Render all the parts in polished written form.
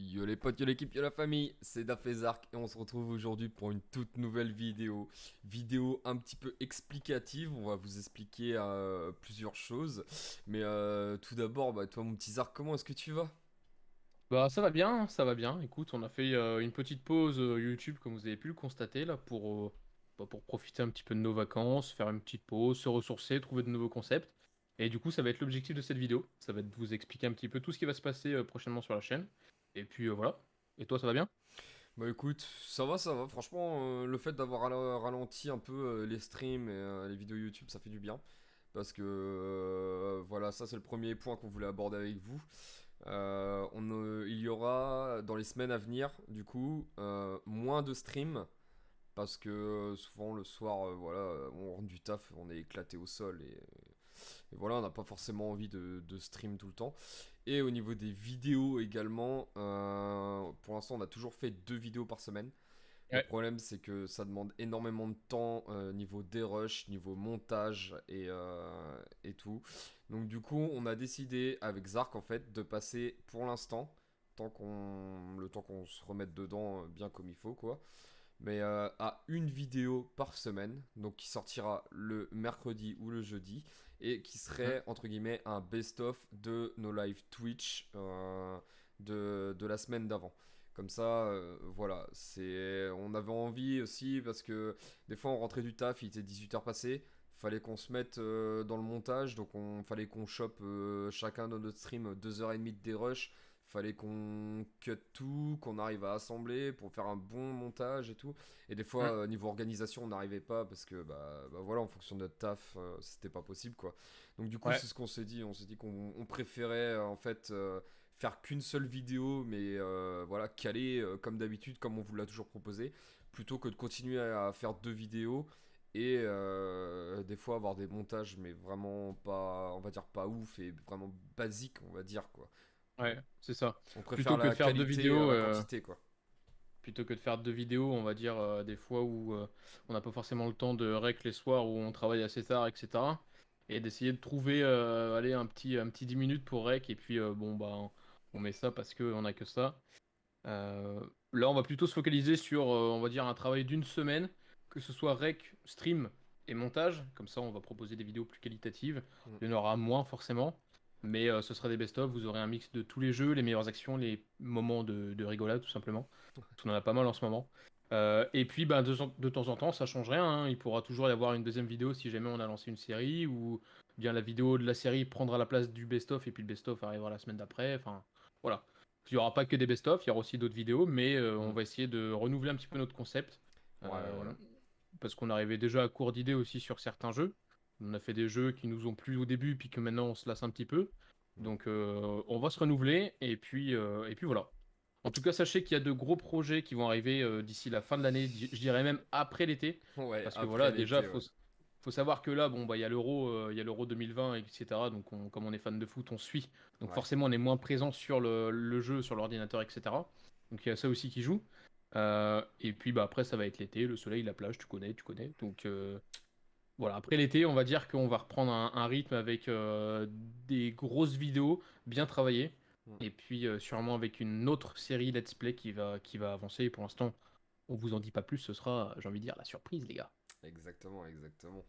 Yo les potes, yo l'équipe, yo la famille, c'est Daf et Zark et on se retrouve aujourd'hui pour une toute nouvelle vidéo. Vidéo un petit peu explicative, on va vous expliquer plusieurs choses. Mais tout d'abord, toi mon petit Zark, comment est-ce que tu vas? Bah ça va bien, ça va bien. Écoute, on a fait une petite pause YouTube comme vous avez pu le constater là pour profiter un petit peu de nos vacances, faire une petite pause, se ressourcer, trouver de nouveaux concepts. Et du coup, ça va être l'objectif de cette vidéo. Ça va être de vous expliquer un petit peu tout ce qui va se passer prochainement sur la chaîne. Et puis voilà. Et toi, ça va bien? Bah écoute, ça va, franchement, le fait d'avoir ralenti un peu les streams et les vidéos YouTube, ça fait du bien. Parce que voilà, ça c'est le premier point qu'on voulait aborder avec vous. Il y aura dans les semaines à venir, du coup, moins de streams. Parce que souvent le soir, voilà, on rentre du taf, on est éclaté au sol et voilà, on n'a pas forcément envie de stream tout le temps. Et au niveau des vidéos également, pour l'instant on a toujours fait 2 vidéos par semaine. Le Ouais. problème c'est que ça demande énormément de temps niveau dérush, niveau montage et tout. Donc du coup on a décidé avec Zark en fait de passer pour l'instant, le temps qu'on se remette dedans bien comme il faut quoi, mais à une vidéo par semaine, donc qui sortira le mercredi ou le jeudi, et qui Mhm. serait entre guillemets un best-of de nos live Twitch de la semaine d'avant. Comme ça, voilà, on avait envie aussi parce que des fois on rentrait du taf, il était 18h passé, fallait qu'on se mette dans le montage, donc fallait qu'on chope chacun de notre stream 2h30 de dérush. Fallait qu'on cut tout, qu'on arrive à assembler pour faire un bon montage et tout. Et des fois, Mhm. niveau organisation, on n'arrivait pas parce que, voilà, en fonction de notre taf, c'était pas possible, quoi. Donc, du coup, Ouais. c'est ce qu'on s'est dit. On s'est dit qu'on préférait, en fait, faire qu'une seule vidéo, mais voilà, calée comme d'habitude, comme on vous l'a toujours proposé, plutôt que de continuer à faire 2 vidéos et des fois avoir des montages, mais vraiment pas, on va dire, pas ouf et vraiment basique, on va dire, quoi. Ouais, c'est ça. On préfère Plutôt que de la faire deux qualité à vidéos, la quantité, quoi. plutôt que de faire deux vidéos, on va dire des fois où on n'a pas forcément le temps de rec les soirs où on travaille assez tard, etc. Et d'essayer de trouver allez, un petit 10 minutes pour rec et puis bon bah on met ça parce qu'on a que ça. Euh, Là on va plutôt se focaliser sur on va dire un travail d'une semaine, que ce soit rec, stream et montage. Comme ça on va proposer des vidéos plus qualitatives. Mm. Il y en aura moins forcément. Mais ce sera des best-of, vous aurez un mix de tous les jeux, les meilleures actions, les moments de rigolade tout simplement. Parce qu'on en a pas mal en ce moment. Et puis bah, de temps en temps, ça change rien, hein. Il pourra toujours y avoir une deuxième vidéo si jamais on a lancé une série, ou bien la vidéo de la série prendra la place du best-of et puis le best-of arrivera la semaine d'après. Enfin, voilà. Il n'y aura pas que des best-of, il y aura aussi d'autres vidéos, mais on Mm. va essayer de renouveler un petit peu notre concept. Ouais, Euh, voilà. Parce qu'on arrivait déjà à court d'idées aussi sur certains jeux. On a fait des jeux qui nous ont plu au début, puis que maintenant on se lasse un petit peu. Mm. Donc on va se renouveler, et puis voilà. En tout cas, sachez qu'il y a de gros projets qui vont arriver d'ici la fin de l'année, je dirais même après l'été. Ouais, Parce que après voilà, déjà, l'été, ouais. faut savoir que là, bon, bah, il y a l'Euro 2020, etc. Donc comme on est fan de foot, on suit. Donc Ouais. forcément, on est moins présent sur le jeu, sur l'ordinateur, etc. Donc il y a ça aussi qui joue. Et puis bah, après, ça va être l'été, le soleil, la plage, tu connais, tu connais. Donc voilà, après l'été, on va dire qu'on va reprendre un rythme avec des grosses vidéos bien travaillées. Mm. Et puis sûrement avec une autre série Let's Play qui va avancer. Et pour l'instant, on vous en dit pas plus, ce sera, j'ai envie de dire, la surprise, les gars. Exactement, exactement.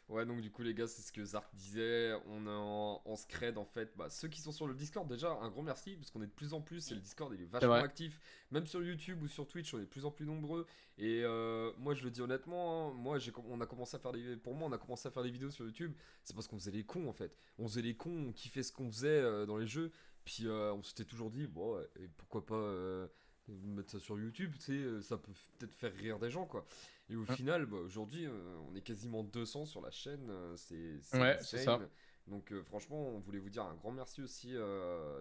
Ouais, donc du coup, les gars, c'est ce que Zark disait. On est en scred en fait. Ceux qui sont sur le Discord, déjà, un grand merci, parce qu'on est de plus en plus. Et le Discord, il est C'est vachement vrai. actif. Même sur YouTube ou sur Twitch, on est de plus en plus nombreux. Et moi, je le dis honnêtement, hein, on a commencé à faire pour moi, on a commencé à faire des vidéos sur YouTube. C'est parce qu'on faisait les cons, en fait. On faisait les cons, on kiffait ce qu'on faisait dans les jeux. Puis on s'était toujours dit, bon, ouais, et pourquoi pas mettre ça sur YouTube, tu sais, ça peut peut-être faire rire des gens, quoi. Et au Hein. final, aujourd'hui, on est quasiment 200 sur la chaîne, c'est Ouais, c'est ça. insane. Donc franchement, on voulait vous dire un grand merci aussi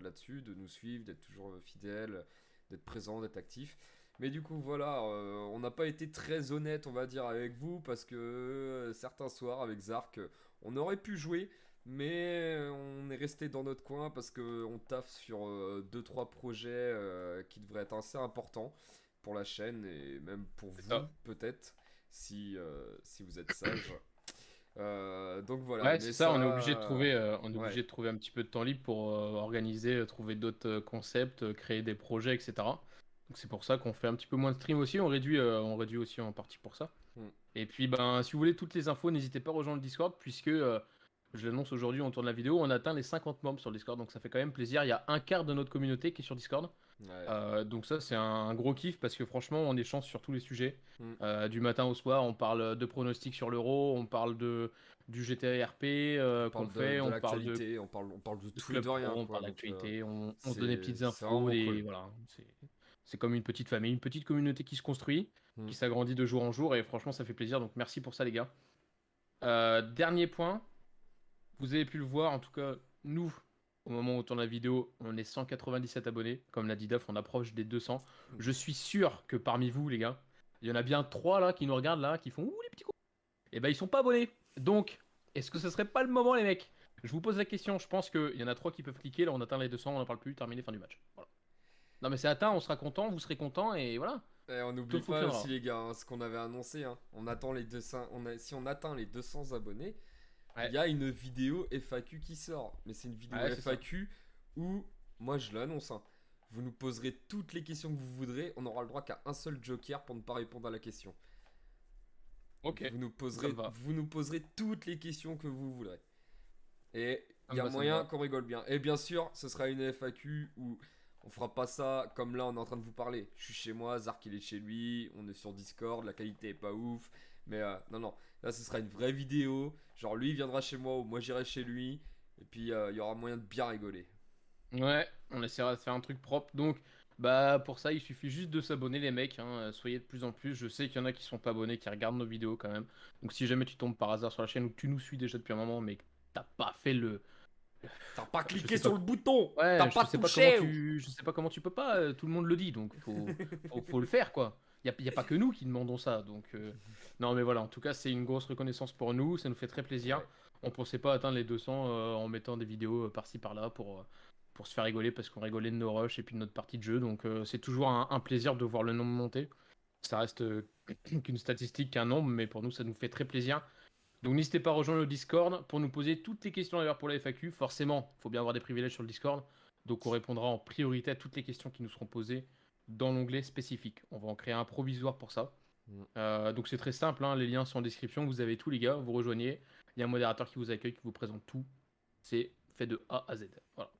là-dessus, de nous suivre, d'être toujours fidèles, d'être présent, d'être actif. Mais du coup, voilà, on n'a pas été très honnête, on va dire, avec vous, parce que certains soirs, avec Zark, on aurait pu jouer, mais on est resté dans notre coin parce qu'on taffe sur deux trois projets qui devraient être assez importants pour la chaîne et même pour C'est vous, ça. peut-être, si vous êtes sage. Donc voilà, Ouais, mais c'est ça, on est obligé de ça, trouver, on est ouais. obligé de trouver un petit peu de temps libre pour organiser, trouver d'autres concepts, créer des projets, etc. Donc c'est pour ça qu'on fait un petit peu moins de stream aussi, on réduit aussi en partie pour ça. Hmm. Et puis, ben, si vous voulez toutes les infos, n'hésitez pas à rejoindre le Discord, puisque je l'annonce aujourd'hui, on tourne la vidéo, on atteint les 50 membres sur le Discord, donc ça fait quand même plaisir. Il y a un quart de notre communauté qui est sur Discord. Ouais. Donc ça, c'est un gros kiff, parce que franchement, on échange sur tous les sujets. Hmm. Du matin au soir, on parle de pronostics sur l'Euro, on parle du GTA RP On qu'on parle fait, de on parle l'actualité, on parle de de tout et Club de rien, Pro, on quoi. parle Donc, d'actualité, on se donne des petites c'est infos, vraiment cool. voilà. C'est comme une petite famille, une petite communauté qui se construit, Hmm. qui s'agrandit de jour en jour, et franchement, ça fait plaisir, donc merci pour ça, les gars. Dernier point, vous avez pu le voir, en tout cas, nous, au moment où on tourne la vidéo, on est 197 abonnés. Comme l'a dit Daf, on approche des 200. Je suis sûr que parmi vous, les gars, il y en a bien 3 là qui nous regardent là, qui font ouh les petits cons. Et ben ils sont pas abonnés. Donc, est-ce que ce serait pas le moment, les mecs? Je vous pose la question. Je pense qu'il y en a 3 qui peuvent cliquer. Là, on atteint les 200, on n'en parle plus. Terminé, fin du match. Voilà. Non, mais c'est atteint, on sera content, vous serez content, et voilà. Et on n'oublie Tout pas aussi fonctionnera. les gars, hein, ce qu'on avait annoncé, hein. On attend les 200, si on atteint les 200 abonnés, il Ouais, y a une vidéo FAQ qui sort. Mais c'est une vidéo ouais, c'est ça. FAQ où, moi je l'annonce, hein, vous nous poserez toutes les questions que vous voudrez, on n'aura le droit qu'à un seul joker pour ne pas répondre à la question. Ok, ça me va. Vous nous poserez toutes les questions que vous voudrez. Et Ça il y me a va, ça me moyen va. qu'on rigole bien. Et bien sûr, ce sera une FAQ où on fera pas ça comme là on est en train de vous parler. Je suis chez moi, Zark il est chez lui, on est sur Discord, la qualité est pas ouf. Mais non, non, là ce sera une vraie vidéo. Genre lui il viendra chez moi ou moi j'irai chez lui. Et puis il y aura moyen de bien rigoler. Ouais, on essaiera de faire un truc propre. Donc, bah pour ça, il suffit juste de s'abonner, les mecs, hein. Soyez de plus en plus. Je sais qu'il y en a qui sont pas abonnés, qui regardent nos vidéos quand même. Donc, si jamais tu tombes par hasard sur la chaîne ou que tu nous suis déjà depuis un moment, mais que t'as pas fait le, T'as pas je cliqué sais pas. sur le bouton. T'as Ouais, pas touché. je sais pas comment tu peux pas. Tout le monde le dit, donc faut le faire quoi. Y a pas que nous qui demandons ça, donc non mais voilà. En tout cas, c'est une grosse reconnaissance pour nous. Ça nous fait très plaisir. Ouais. On pensait pas atteindre les 200 en mettant des vidéos par-ci par-là pour se faire rigoler parce qu'on rigolait de nos rushs et puis de notre partie de jeu. Donc c'est toujours un plaisir de voir le nombre monter. Ça reste qu'une statistique, qu'un nombre, mais pour nous ça nous fait très plaisir. Donc n'hésitez pas à rejoindre le Discord pour nous poser toutes les questions d'ailleurs pour la FAQ. Forcément, il faut bien avoir des privilèges sur le Discord. Donc on répondra en priorité à toutes les questions qui nous seront posées dans l'onglet spécifique. On va en créer un provisoire pour ça. Mm. Donc c'est très simple, hein, les liens sont en description. Vous avez tout les gars, vous rejoignez. Il y a un modérateur qui vous accueille, qui vous présente tout. C'est fait de A à Z. Voilà,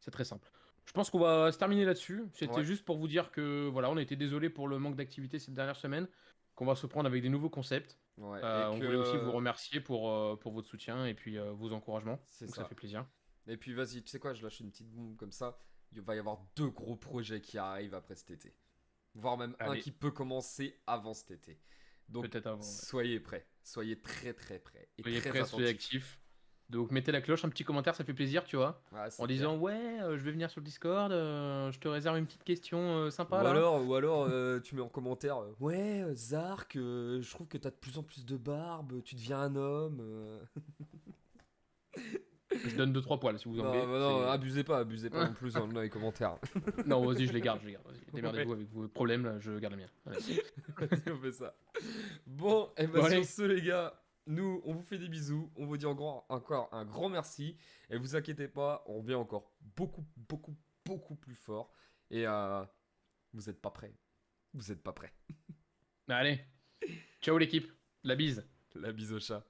c'est très simple. Je pense qu'on va se terminer là-dessus. C'était Ouais. juste pour vous dire que voilà, on a été désolé pour le manque d'activité cette dernière semaine, qu'on va se prendre avec des nouveaux concepts. Ouais. Et On voulait aussi vous que remercier pour votre soutien et puis vos encouragements. c'est Donc ça ça. fait plaisir. Et puis vas-y, tu sais quoi, je lâche une petite bombe comme ça. Il va y avoir deux gros projets qui arrivent après cet été. Voire même un Allez, qui peut commencer avant cet été. Donc peut-être avant. Ouais. soyez prêts. Soyez très très prêts. Et Soyez très prêts, soyez attentifs. actifs. Donc mettez la cloche, un petit commentaire, ça fait plaisir, tu vois. Ah, En c'est clair. disant ouais, je vais venir sur le Discord, je te réserve une petite question sympa là. Ou alors tu mets en commentaire ouais, Zark, je trouve que t'as de plus en plus de barbe, tu deviens un homme. Je donne deux trois poils si vous en Non, voulez. bah non, abusez pas non plus dans les commentaires. Non, vas-y, je les garde, je les garde. Vas-y, Ouais, démerdez-vous avec vos problèmes, là, je garde la mienne. Allez. vas-y, on fait ça. Bon, et bah Bon, sur allez. ce, les gars, nous, on vous fait des bisous. On vous dit encore un grand merci. Et vous inquiétez pas, on revient encore beaucoup plus fort. Et vous êtes pas prêts. Vous êtes pas prêts. Allez, ciao l'équipe, la bise. La bise au chat.